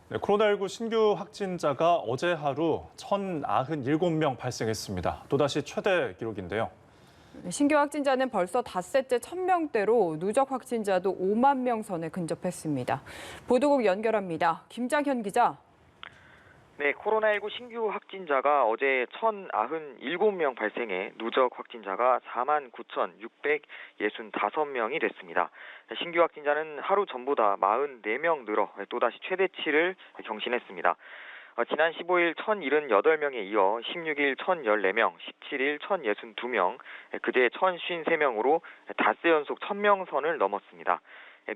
네, 코로나19 신규 확진자가 어제 하루 1,097명 발생했습니다. 또다시 최대 기록인데요. 신규 확진자는 벌써 닷새째 1,000명대로 누적 확진자도 5만 명 선에 근접했습니다. 보도국 연결합니다. 김장현 기자. 네, 코로나19 신규 확진자가 어제 1,097명 발생해 누적 확진자가 49,665명이 됐습니다. 신규 확진자는 하루 전보다 44명 늘어 또다시 최대치를 경신했습니다. 지난 15일 1,078명에 이어 16일 1,014명, 17일 1,062명, 그제 1,053명으로 닷새 연속 1,000명 선을 넘었습니다.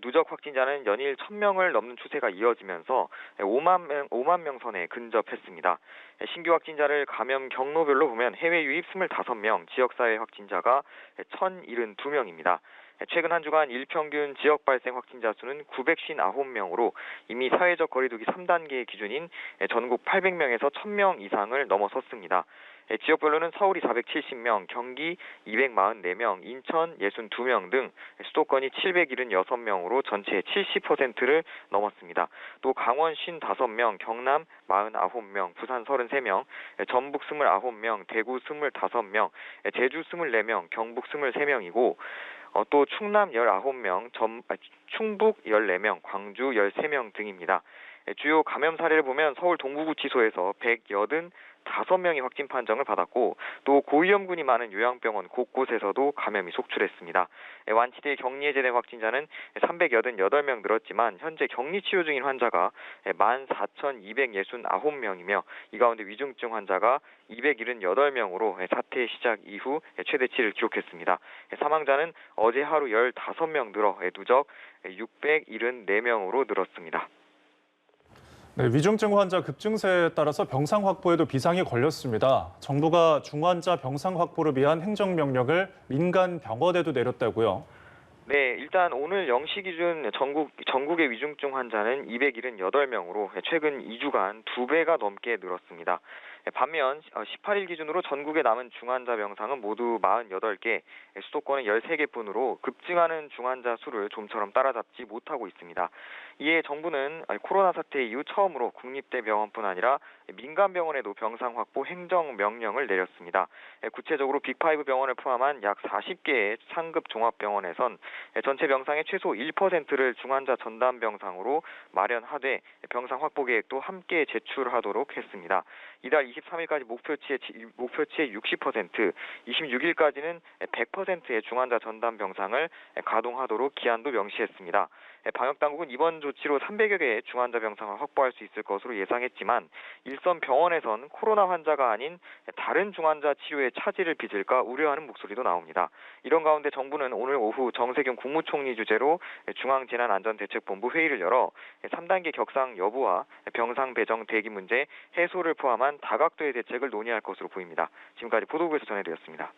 누적 확진자는 연일 1,000명을 넘는 추세가 이어지면서 5만 명 선에 근접했습니다. 신규 확진자를 감염 경로별로 보면 해외 유입 25명, 지역사회 확진자가 1,072명입니다. 최근 한 주간 일평균 지역 발생 확진자 수는 959명으로 이미 사회적 거리두기 3단계 기준인 전국 800명에서 1,000명 이상을 넘어섰습니다. 지역별로는 서울이 470명, 경기 244명, 인천 62명 등 수도권이 776명으로 전체의 70%를 넘었습니다. 또 강원 55명, 경남 49명, 부산 33명, 전북 29명, 대구 25명, 제주 24명, 경북 23명이고 또 충남 19명, 충북 14명, 광주 13명 등입니다. 주요 감염 사례를 보면 서울 동부구치소에서 185명이 확진 판정을 받았고 또 고위험군이 많은 요양병원 곳곳에서도 감염이 속출했습니다. 완치될 격리 해제된 확진자는 388명 늘었지만 현재 격리 치료 중인 환자가 14,269명이며 이 가운데 위중증 환자가 278명으로 사태 시작 이후 최대치를 기록했습니다. 사망자는 어제 하루 15명 늘어 누적 674명으로 늘었습니다. 네, 위중증 환자 급증세에 따라서 병상 확보에도 비상이 걸렸습니다. 정부가 중환자 병상 확보를 위한 행정명령을 민간 병원에도 내렸다고요. 네, 일단 오늘 0시 기준 전국의 위중증 환자는 278명으로 최근 2주간 2배가 넘게 늘었습니다. 반면 18일 기준으로 전국에 남은 중환자 병상은 모두 48개, 수도권은 13개뿐으로 급증하는 중환자 수를 좀처럼 따라잡지 못하고 있습니다. 이에 정부는 코로나 사태 이후 처음으로 국립대병원뿐 아니라 민간 병원에도 병상 확보 행정명령을 내렸습니다. 구체적으로 빅5 병원을 포함한 약 40개의 상급 종합병원에선 전체 병상의 최소 1%를 중환자 전담 병상으로 마련하되 병상 확보 계획도 함께 제출하도록 했습니다. 이달 23일까지 목표치의 60%, 26일까지는 100%의 중환자 전담 병상을 가동하도록 기한도 명시했습니다. 방역당국은 이번 조치로 300여 개의 중환자 병상을 확보할 수 있을 것으로 예상했지만 일선 병원에선 코로나 환자가 아닌 다른 중환자 치료에 차질을 빚을까 우려하는 목소리도 나옵니다. 이런 가운데 정부는 오늘 오후 정세균 국무총리 주재로 중앙재난안전대책본부 회의를 열어 3단계 격상 여부와 병상 배정 대기 문제 해소를 포함한 다각도의 대책을 논의할 것으로 보입니다. 지금까지 보도국에서 전해드렸습니다.